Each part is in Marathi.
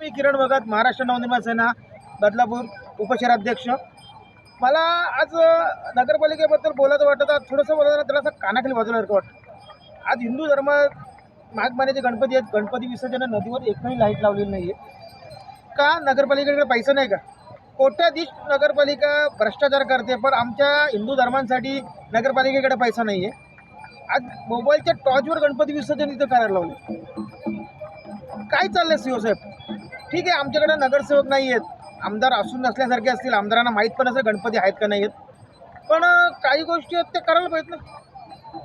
मी किरण भगत, महाराष्ट्र नवनिर्माण सेना बदलापूर उपशहराध्यक्ष. मला आज नगरपालिकेबद्दल बोलायचं वाटतं तर थोडंसं बोलायला थोडंसं कानाखाली वाजवल्यासारखं वाटतं. आज हिंदू धर्म माघ महिन्याचे गणपती आहेत. गणपती विसर्जन नदीवर एकही लाईट लावलेली नाही आहे. का नगरपालिकेकडे पैसा नाही का? कोट्याधीश नगरपालिका भ्रष्टाचार करते, पण आमच्या हिंदू धर्मांसाठी नगरपालिकेकडे पैसा नाही आहे. आज मोबाईलच्या टॉर्चवर गणपती विसर्जन इथं करायला लावले. काय चाललंय सीओ साहेब? ठीक आहे, आमच्याकडे नगरसेवक नाही आहेत, आमदार असून नसल्यासारखे असतील, आमदारांना माहीत पण असेल गणपती आहेत का नाही आहेत, पण काही गोष्टी आहेत ते करायला पाहिजेत ना.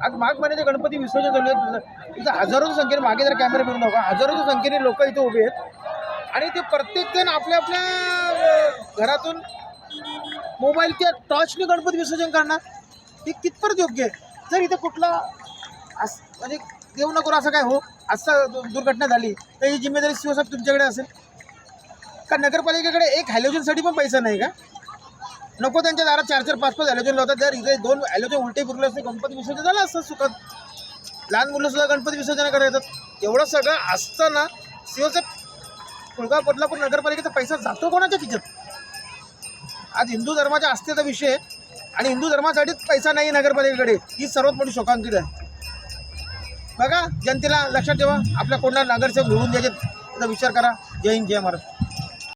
आज माघ महिन्याचे गणपती विसर्जन चालू आहेत. इथं हजारोच्या संख्येने, मागे जर कॅमेरा फिरून नका, हजारोच्या संख्येने लोक इथे उभे आहेत आणि ते प्रत्येकजण आपल्या आपल्या घरातून मोबाईलच्या टॉर्चने गणपती विसर्जन करणार. हे कितपत योग्य आहे? जर इथं कुठला म्हणजे देऊ नको असं काय हो असं दुर्घटना झाली तर ही जिम्मेदारी सीओ साहेब तुमच्याकडे असेल का? नगरपालिकेकडे एक हॅलोजनसाठी पण पैसा नाही का? नको त्यांच्या दारात 4-4, 5-5 हॅलोजन लावतात. जर इथे 2 हॅलोजन उलटे फिरले असते गणपती विसर्जन झालं असतं सुखात. लहान मुलंसुद्धा गणपती विसर्जन करायचं. एवढं सगळं असताना सीओ साहेब कुळगाव बदलापूर नगरपालिकेचा पैसा जातो कोणाच्या खिच्यात? आज हिंदू धर्माच्या आस्थेचा विषय आणि हिंदू धर्मासाठीच पैसा नाही नगरपालिकेकडे, ही सर्वात मोठी शोकांकित आहे. बघा, जनतेला लक्षात ठेवा, आपल्या कोणाला नगरसेवक निवडून द्यायचे त्याचा विचार करा. जय हिंद, जय महाराष्ट्र.